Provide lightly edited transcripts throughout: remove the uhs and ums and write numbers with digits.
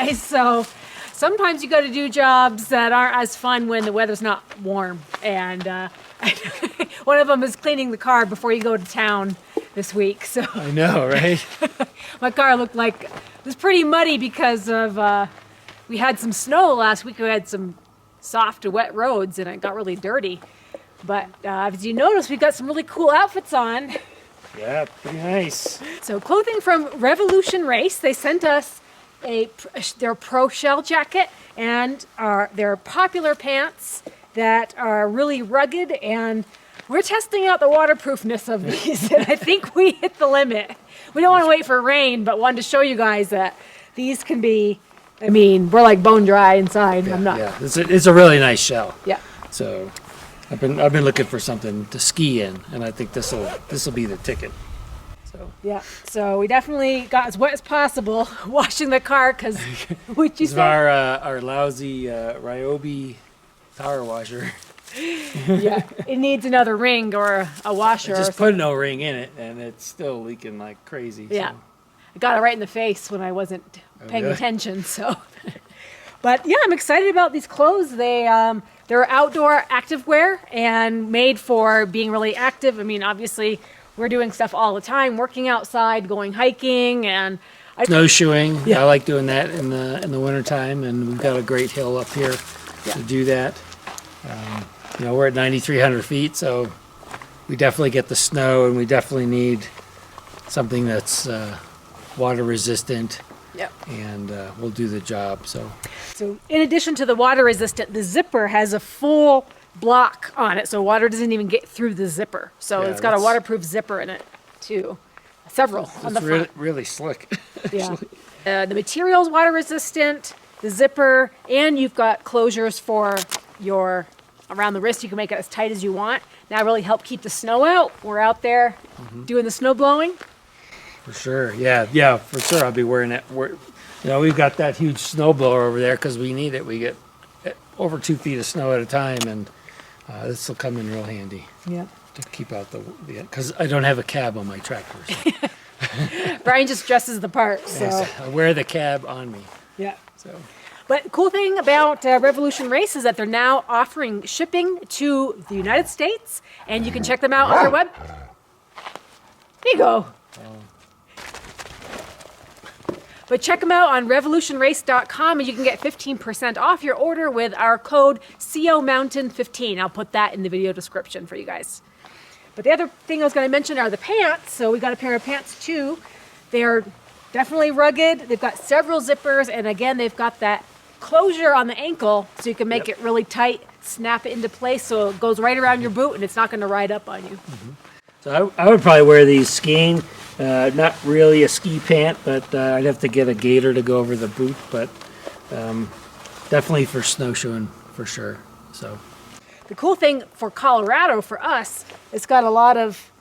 guys. So sometimes you got to do jobs that aren't as fun when the weather's not warm. And one of them is cleaning the car before you go to town this week. So I know, right? my car looked like it was pretty muddy because of we had some snow last week. We had some soft to wet roads and it got really dirty. But as you notice, we've got some really cool outfits on. Yeah, pretty nice. So clothing from Revolution Race, they sent us their Pro Shell jacket and their popular pants that are really rugged, and we're testing out the waterproofness of these, and I think we hit the limit. We don't want to wait for rain, but wanted to show you guys that these can be, I mean, we're like bone dry inside. Yeah, I'm not. Yeah, it's a really nice shell. Yeah. So I've been looking for something to ski in, and I think this will be the ticket. So Yeah. So we definitely got as wet as possible washing the car because what you this is say? our lousy Ryobi power washer. Yeah, it needs another ring or a washer. I or just something. put an O-ring in it, and it's still leaking like crazy. Yeah. So. I got it right in the face when I wasn't paying really? attention. So, but yeah, I'm excited about these clothes. They're outdoor activewear and made for being really active. I mean, obviously, we're doing stuff all the time, working outside, going hiking, and Snowshoeing. Yeah. I like doing that in the wintertime, and we've got a great hill up here to do that. We're at 9,300 feet, so we definitely get the snow, and we definitely need something that's water resistant. Yep. And we'll do the job. So in addition to the water resistant, the zipper has a full block on it, so water doesn't even get through the zipper. So Yeah, it's got a that's- waterproof zipper in it too. Several on the it's front. really slick. Yeah. The material's water resistant, the zipper, and you've got closures for your around the wrist. You can make it as tight as you want. Now really help keep the snow out. We're out there doing the snow blowing. For sure. Yeah, for sure. I'll be wearing it. We've got that huge snow blower over there because we need it. We get over 2 feet of snow at a time, and this will come in real handy. Yeah. To keep out because I don't have a cab on my tractor. So. Bryan just dresses the part. So Yes, I wear the cab on me. yeah. So But the cool thing about Revolution Race is that they're now offering shipping to the United States, and you can check them out on their web. There you go. But check them out on revolutionrace.com, and you can get 15% off your order with our code COMountain15. I'll put that in the video description for you guys. But the other thing I was going to mention are the pants. So we got a pair of pants too. They're definitely rugged. They've got several zippers, and again, they've got that closure on the ankle, so you can make it really tight, snap it into place, so it goes right around your boot, and it's not going to ride up on you. So I would probably wear these skiing. Not really a ski pant, but I'd have to get a gaiter to go over the boot. But definitely for snowshoeing for sure. So The cool thing for Colorado, for us, it's got a lot of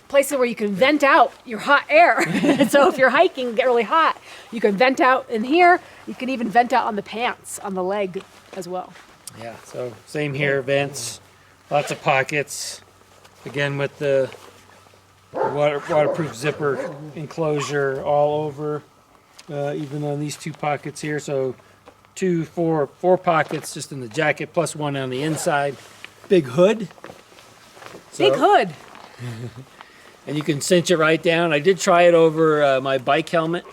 places where you can vent out your hot air. So if you're hiking, get really hot, you can vent out in here. You can even vent out on the pants, on the leg as well. yeah, so same here. Vents, lots of pockets. Again with the waterproof zipper enclosure all over, even on these 2 pockets here. So 4 pockets just in the jacket, plus 1 on the inside. Big hood. Big hood. And you can cinch it right down. I did try it over my bike helmet.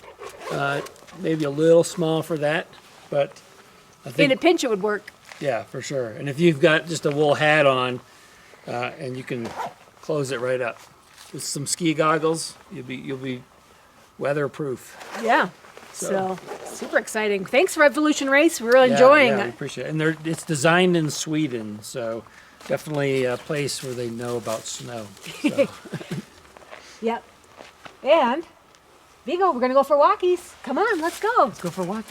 Maybe a little small for that, but I In think a pinch, it would work. yeah, for sure. And if you've got just a wool hat on, and you can close it right up with some ski goggles, you'll be weatherproof. Yeah. So super exciting. Thanks, Revolution Race. We're really enjoying Yeah, we it. appreciate it. And it's designed in Sweden, so definitely a place where they know about snow. So. Yep. And Vigo, we're gonna go for walkies. Come on, let's go. Let's go for a walk.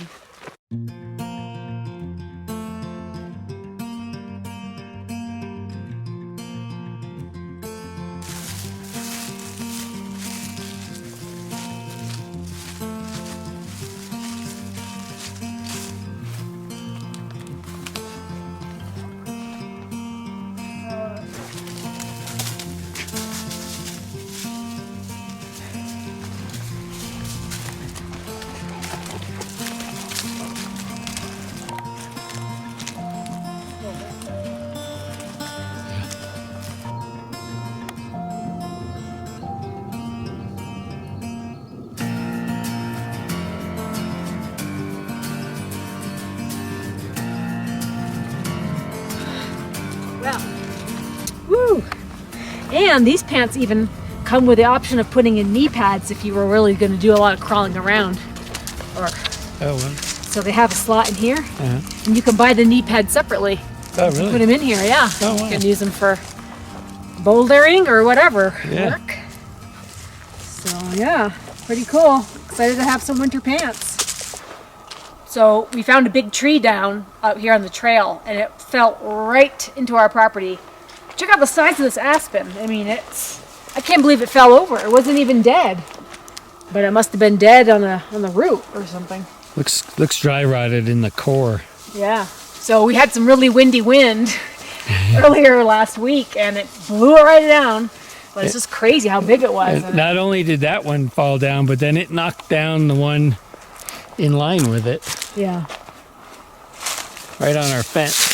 Woo! And these pants even come with the option of putting in knee pads if you were really going to do a lot of crawling around. Or Oh, well. so they have a slot in here, and you can buy the knee pads separately. Oh, really? Put them in here, yeah. Oh, wow. You can use them for bouldering or whatever. Yeah. Work. So yeah, pretty cool. Excited to have some winter pants. So we found a big tree down out here on the trail, and it fell right into our property. Check out the size of this aspen. I mean, I can't believe it fell over. It wasn't even dead, but it must have been dead on the root or something. Looks dry rotted in the core. Yeah. So we had some really windy wind earlier last week, and it blew it right down. But it's just crazy how big it was. And not only did that one fall down, but then it knocked down the one in line with it, Yeah. right on our fence.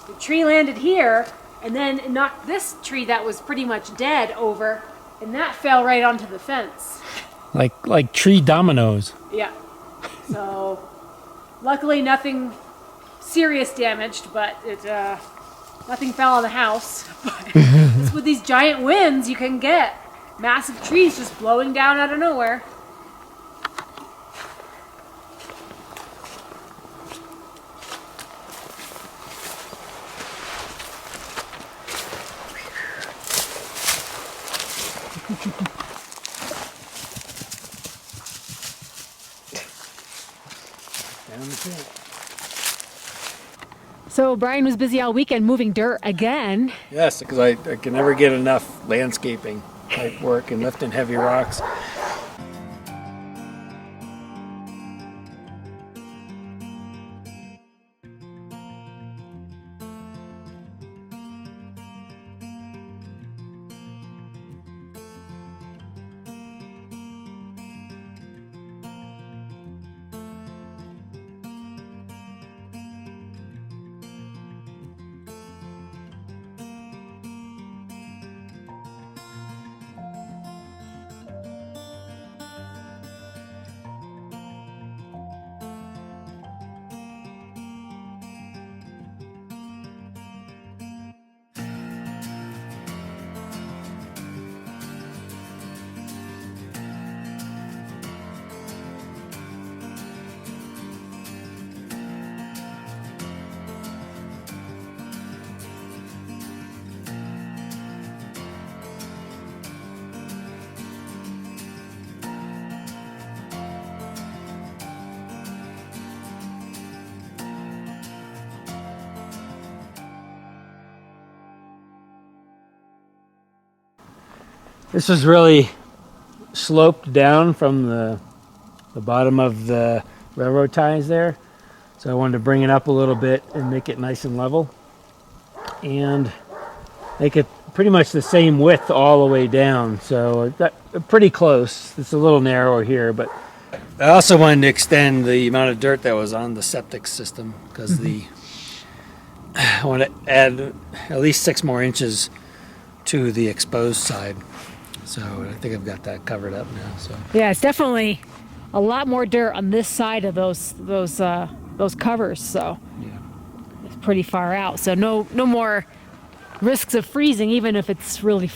The tree landed here, and then it knocked this tree that was pretty much dead over, and that fell right onto the fence. Like tree dominoes. Yeah. So, luckily nothing serious damaged, but nothing fell on the house. But it's with these giant winds you can get massive trees just blowing down out of nowhere. So Brian was busy all weekend moving dirt again. Yes, because I can never get enough landscaping type work and lifting heavy rocks. This was really sloped down from the bottom of the railroad ties there. So I wanted to bring it up a little bit and make it nice and level. And make it pretty much the same width all the way down. So that pretty close. It's a little narrower here, but I also wanted to extend the amount of dirt that was on the septic system because I want to add at least 6 more inches to the exposed side. So I think I've got that covered up now. So Yeah, it's definitely a lot more dirt on this side of those covers. So yeah. it's pretty far out. So no more risks of freezing, even if it's really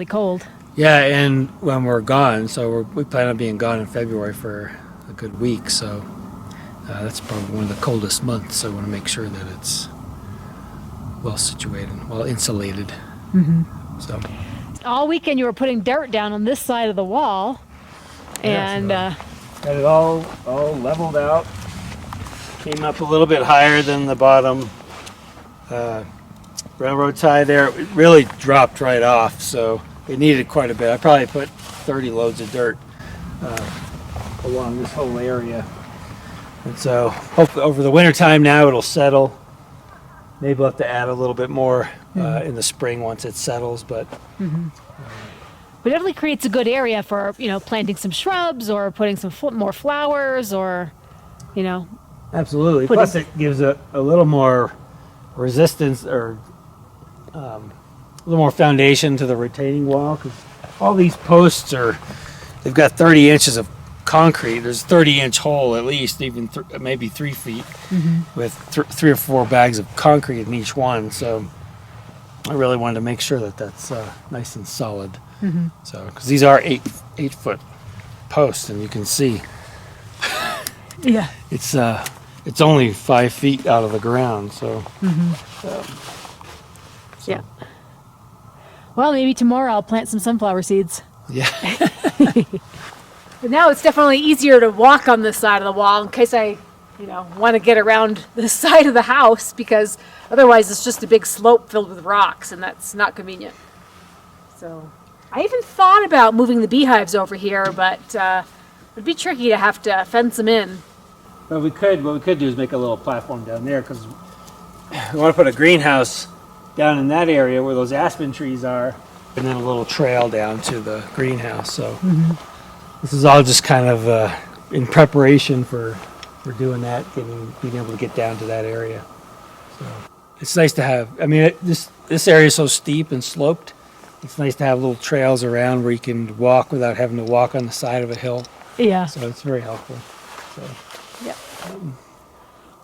cold. Yeah, and when we're gone, so we plan on being gone in February for a good week. So that's probably one of the coldest months. So I want to make sure that it's well situated, well insulated. Mm-hmm. So. All weekend you were putting dirt down on this side of the wall, and got it all leveled out. Came up a little bit higher than the bottom railroad tie there. It really dropped right off, so it needed quite a bit. I probably put 30 loads of dirt along this whole area, and so hopefully over the winter time now it'll settle. Maybe we'll have to add a little bit more in the spring once it settles, but. But it definitely creates a good area for planting some shrubs or putting some more flowers or Absolutely. Plus it gives a little more resistance or a little more foundation to the retaining wall because all these posts they've got 30 inches of concrete. There's a 30-inch hole at least, even maybe 3 feet, with 3 or 4 bags of concrete in each one. So I really wanted to make sure that that's nice and solid. So because these are 8-foot posts, and you can see Yeah. it's only 5 feet out of the ground. So Yeah. Well, maybe tomorrow I'll plant some sunflower seeds. yeah. But now it's definitely easier to walk on this side of the wall in case I, want to get around this side of the house, because otherwise it's just a big slope filled with rocks, and that's not convenient. So I even thought about moving the beehives over here, but it'd be tricky to have to fence them in. Well, what we could do is make a little platform down there, because we want to put a greenhouse down in that area where those aspen trees are, and then a little trail down to the greenhouse. So this is all just kind of in preparation for doing that, being able to get down to that area. So it's nice to have. I mean, this area is so steep and sloped. It's nice to have little trails around where you can walk without having to walk on the side of a hill. Yeah. So it's very helpful. So. Yep.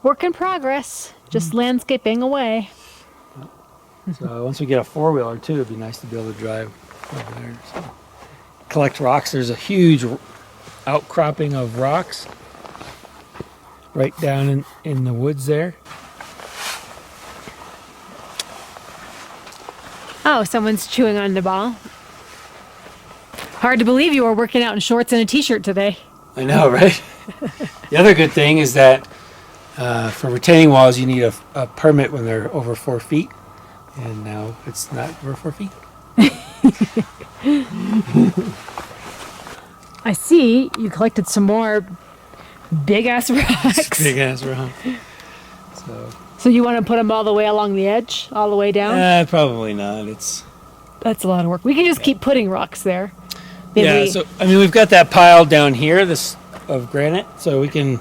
Work in progress. Just landscaping away. So once we get a 4-wheeler too, it'd be nice to be able to drive over there. So. Collect rocks. There's a huge outcropping of rocks right down in the woods there. Oh, someone's chewing on the ball. Hard to believe you were working out in shorts and a t-shirt today. I know, right? The other good thing is that for retaining walls, you need a permit when they're over 4 feet. And now it's not over 4 feet. I see you collected some more big-ass rocks. Big ass rock. So you want to put them all the way along the edge, all the way down? Probably not. That's a lot of work. We can just keep putting rocks there. Maybe. Yeah, so I mean, we've got that pile down here, this of granite, so we can,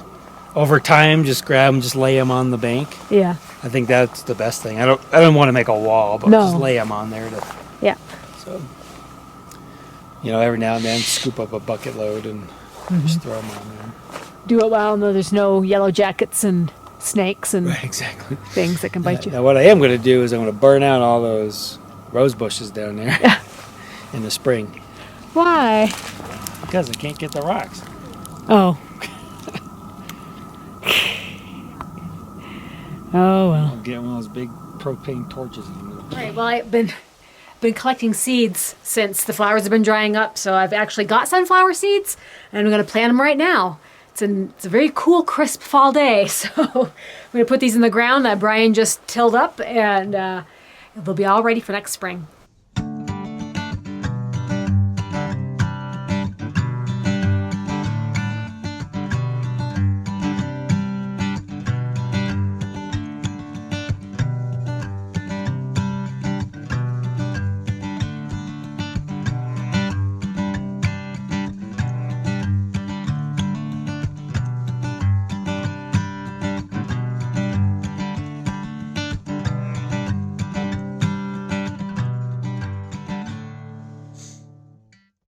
over time, just grab them, just lay them on the bank. Yeah. I think that's the best thing. I don't want to make a wall, but No. just lay them on there. Yeah. So, every now and then, scoop up a bucket load and just throw them on there. Do it well, no, there's no yellow jackets and snakes and Right, exactly. things that can bite you. Now, what I am going to do is I'm going to burn out all those rose bushes down there in the spring. Why? Because I can't get the rocks. Oh. Oh, well. I'll get one of those big propane torches. All right, well, I've been collecting seeds since the flowers have been drying up, so I've actually got sunflower seeds, and I'm going to plant them right now. It's a very cool, crisp fall day, so I'm going to put these in the ground that Bryan just tilled up, and they'll be all ready for next spring.